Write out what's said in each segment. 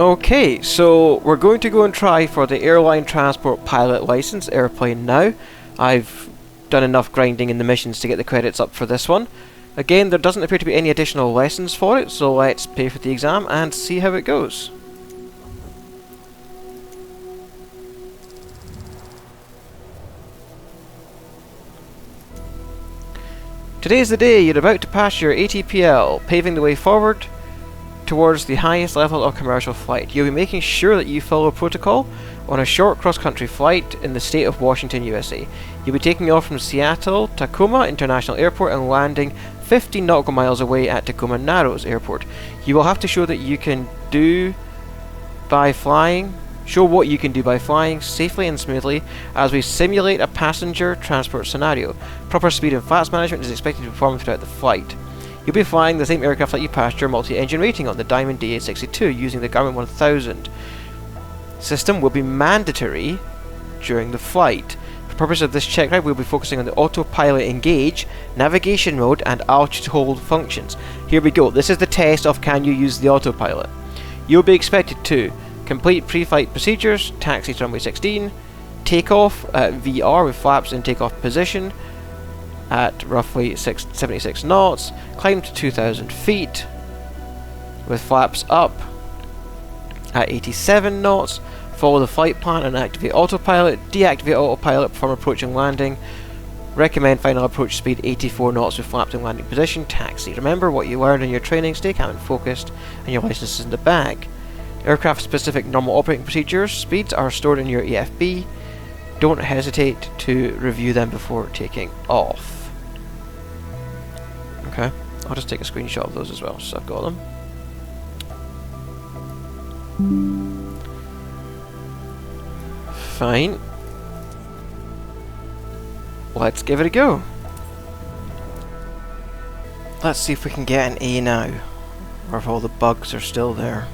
Okay, so we're going to go and try for the airline transport pilot license airplane now. I've done enough grinding in the missions to get the credits up for this one. Again, there doesn't appear to be any additional lessons for it, so let's pay for the exam and see how it goes. Today is the day you're about to pass your ATPL, paving the way forward towards the highest level of commercial flight. You'll be making sure that you follow protocol on a short cross-country flight in the state of Washington, USA. You'll be taking off from Seattle Tacoma International Airport and landing 15 nautical miles away at Tacoma Narrows Airport. You will have to show that you can do by flying. Show what you can do by flying safely and smoothly as we simulate a passenger transport scenario. Proper speed and flaps management is expected to be performed throughout the flight. You'll be flying the same aircraft that you passed your multi-engine rating on, the Diamond DA62, using the Garmin 1000. System will be mandatory during the flight. For the purpose of this check ride, we'll be focusing on the autopilot engage, navigation mode, and altitude hold functions. Here we go. This is the test of can you use the autopilot. You'll be expected to complete pre-flight procedures, taxi to runway 16, takeoff at VR with flaps in takeoff position at roughly 76 knots, climb to 2,000 feet with flaps up at 87 knots, follow the flight plan and activate autopilot, deactivate autopilot, perform approach and landing, recommend final approach speed 84 knots with flaps in landing position, taxi. Remember what you learned in your training, stay calm and focused, and your license is in the bag. Aircraft specific normal operating procedures, speeds are stored in your EFB. Don't hesitate to review them before taking off. Okay, I'll just take a screenshot of those as well, so I've got them. Fine. Let's give it a go. Let's see if we can get an A now, or if all the bugs are still there.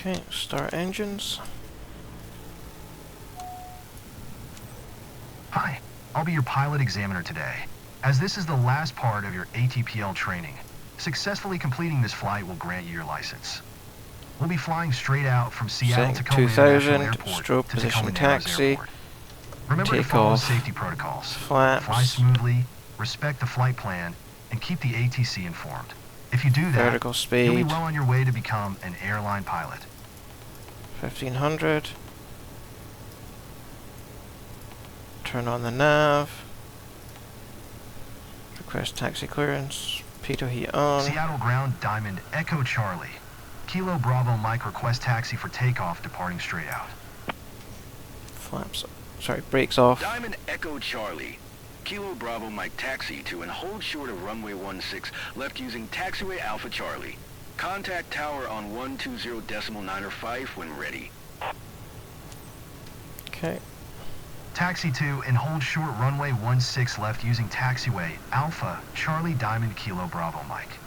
Okay, start engines. Hi, I'll be your pilot examiner today. As this is the last part of your ATPL training, successfully completing this flight will grant you your license. We'll be flying straight out from Seattle Tacoma International Airport stroke to position Tacoma Narrows taxi. Airport. Remember to follow safety protocols. Flaps. Fly smoothly, respect the flight plan, and keep the ATC informed. If you do that, vertical speed. you'll be well on your way to become an airline pilot. 1500. Turn on the nav. Request taxi clearance. Pitot heat on. Seattle ground Diamond Echo Charlie. Kilo Bravo Mike request taxi for takeoff departing straight out. Flaps. Sorry, brakes off. Diamond Echo Charlie. Kilo Bravo Mike taxi to and hold short of runway 16 left using taxiway Alpha Charlie. Contact tower on 120.905 when ready. Okay. Taxi to and hold short runway 16 left using taxiway Alpha Charlie Diamond Kilo Bravo Mike.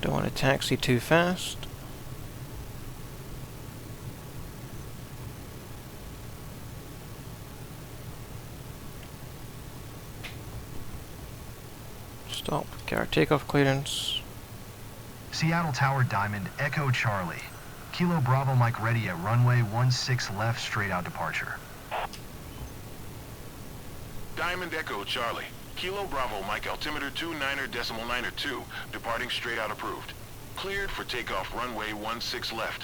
Don't want to taxi too fast. Stop. Get our takeoff clearance. Seattle Tower Diamond Echo Charlie. Kilo Bravo Mike ready at runway 16 left straight out departure. Diamond Echo Charlie. Kilo Bravo Mike altimeter 29.92, departing straight out approved. Cleared for takeoff runway 16 left.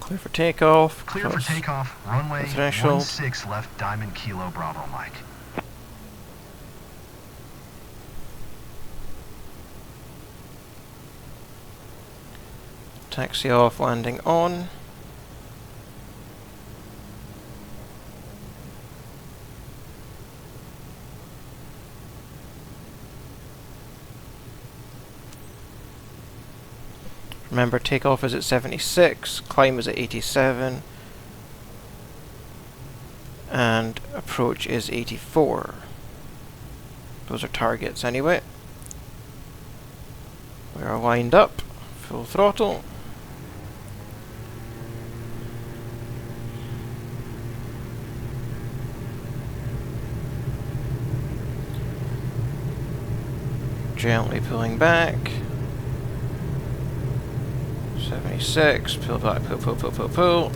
Clear for takeoff. Clear for takeoff, runway threshold. 16 left, Diamond Kilo Bravo Mike. Taxi off, landing on. Remember, takeoff is at 76, climb is at 87, and approach is 84. Those are targets anyway. We are lined up, full throttle. Gently pulling back. 76, pull back, pull.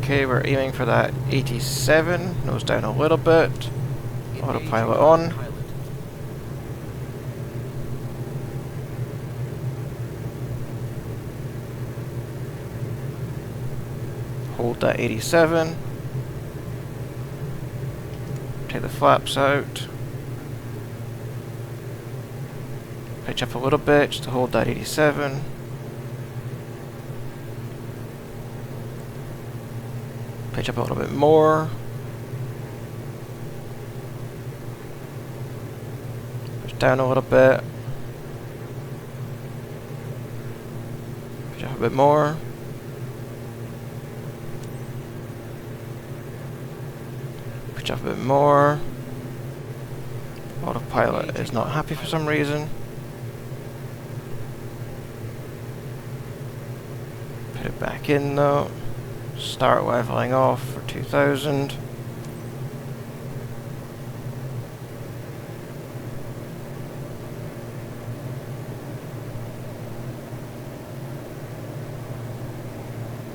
Okay, we're aiming for that 87, nose down a little bit. Autopilot on. Hold that 87. Take the flaps out. Pitch up a little bit just to hold that 87. Pitch up a little bit more. Pitch down a little bit. Pitch up a bit more. Pitch up a bit more. Autopilot is not happy for some reason. Put it back in though. Start leveling off for 2000.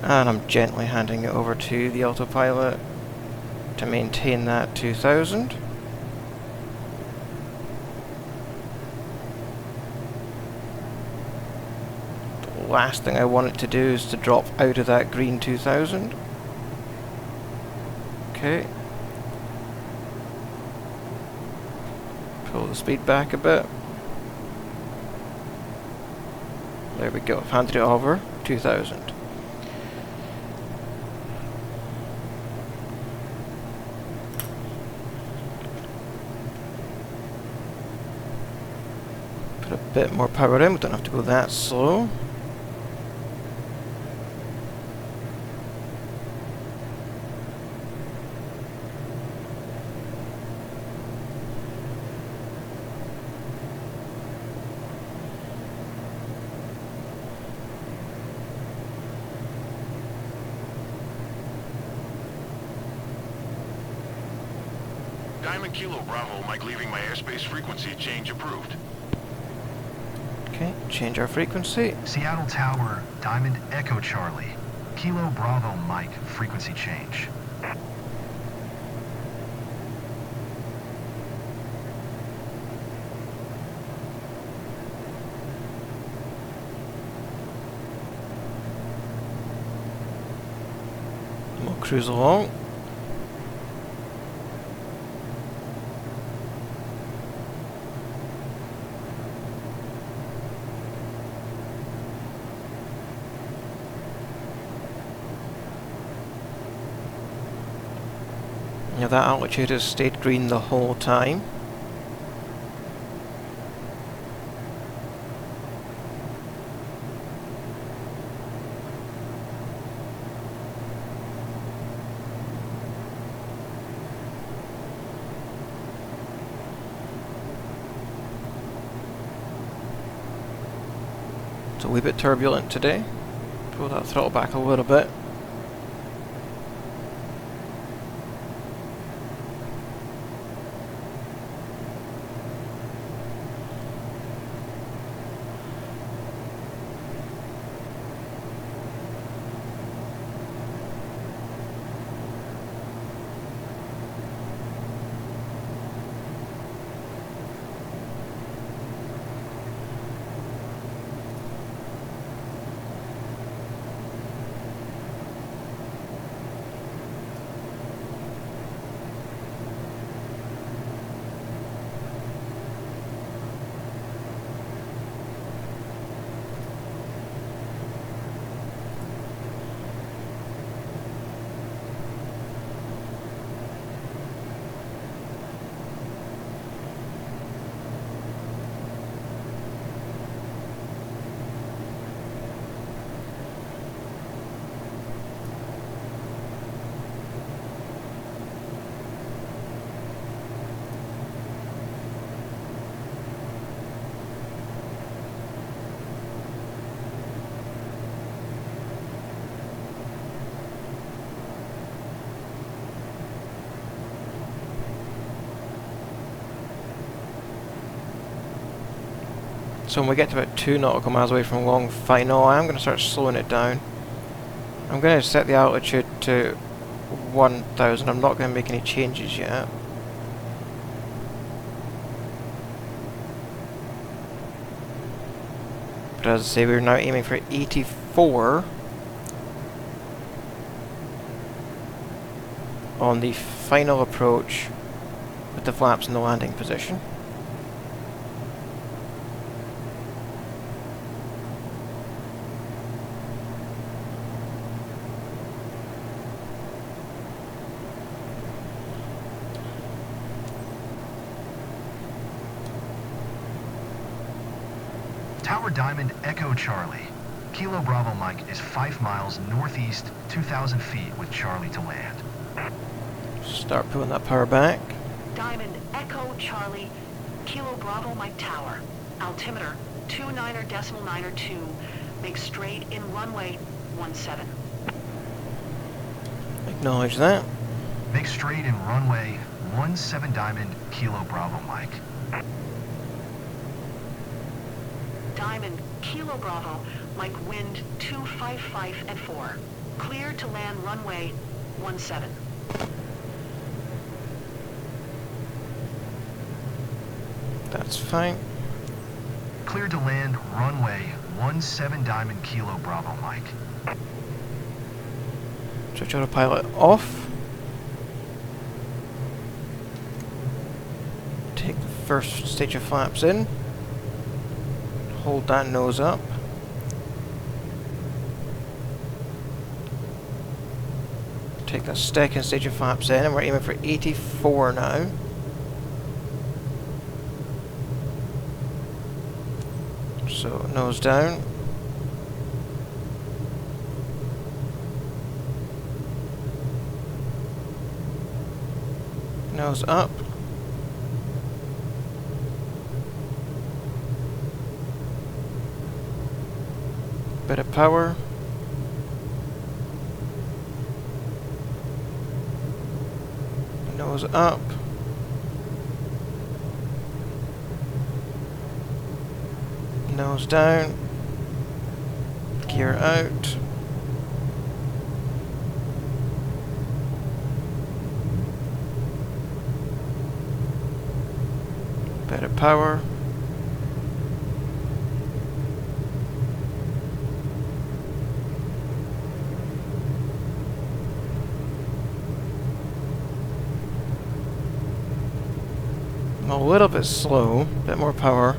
And I'm gently handing it over to the autopilot to maintain that 2000. Last thing I want it to do is to drop out of that green 2000. Okay. Pull the speed back a bit. There we go. I've handed it over. 2000. Put a bit more power in. We don't have to go that slow. Diamond Kilo Bravo, Mike leaving my airspace, frequency change approved. Okay, change our frequency. Seattle Tower, Diamond Echo Charlie. Kilo Bravo Mike, frequency change. We'll cruise along. Now that altitude has stayed green the whole time. It's a wee bit turbulent today. Pull that throttle back a little bit. So when we get to about 2 nautical miles away from long flight, no, I am going to start slowing it down. I'm going to set the altitude to 1,000. I'm not going to make any changes yet. But as I say, we're now aiming for 84 on the final approach with the flaps in the landing position. Tower Diamond Echo Charlie. Kilo Bravo Mike is 5 miles northeast, 2,000 feet with Charlie to land. Start pulling that power back. Diamond Echo Charlie, Kilo Bravo Mike Tower. Altimeter 29.902. Make straight in runway 17. Acknowledge that. Make straight in runway 17 Diamond Kilo Bravo Mike. Diamond Kilo Bravo, Mike wind 255 at 4. Clear to land runway 17. That's fine. Clear to land runway 17 Diamond Kilo Bravo Mike. Switch autopilot off. Take the first stage of flaps in. Hold that nose up. Take the second stage of flaps in, and we're aiming for 84 now. So, nose down. Nose up. Bit of power. Nose up. Nose down. Gear out. Bit of power. I'm a little bit slow, bit more power.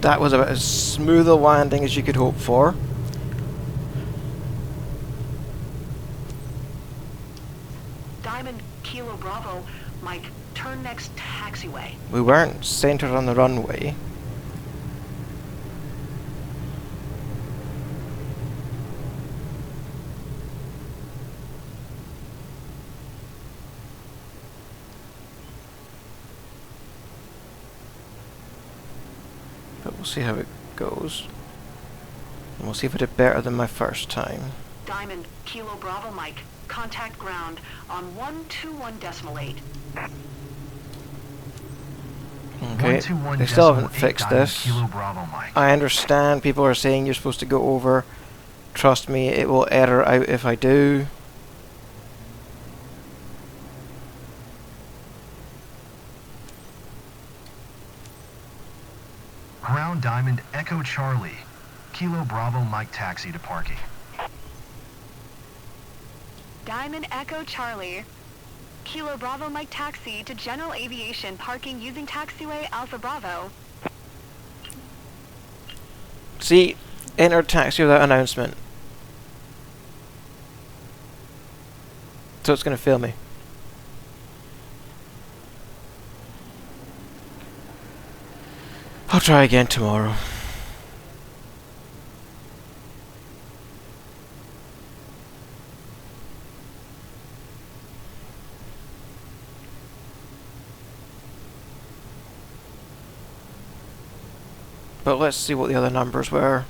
That was about as smooth a landing as you could hope for. Diamond Kilo Bravo, Mike, turn next taxiway. We weren't centered on the runway. But we'll see how it goes. And we'll see if I did better than my first time. Diamond Kilo Bravo, Mike, contact ground on 121.8. Okay, they still haven't fixed this. Kilo Bravo Mike. I understand people are saying you're supposed to go over. Trust me, it will error out if I do. Ground Diamond Echo Charlie. Kilo Bravo Mike taxi to parking. Diamond Echo Charlie. Kilo Bravo Mike taxi to general aviation parking using taxiway Alpha Bravo. See, enter taxi without announcement. So it's going to fail me. I'll try again tomorrow. But let's see what the other numbers were.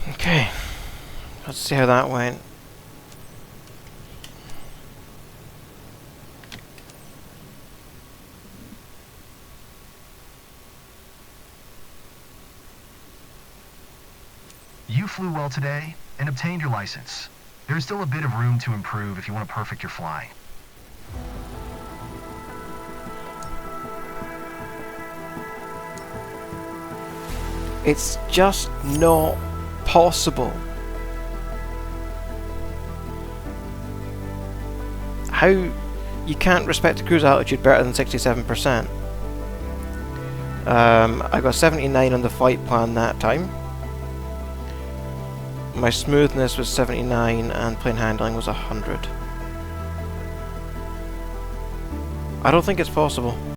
Okay, let's see how that went. You flew well today and obtained your license. There is still a bit of room to improve if you want to perfect your flying. It's just not possible. How you can't respect a cruise altitude better than 67%. I got 79 on the flight plan that time. My smoothness was 79 and plane handling was 100. I don't think it's possible.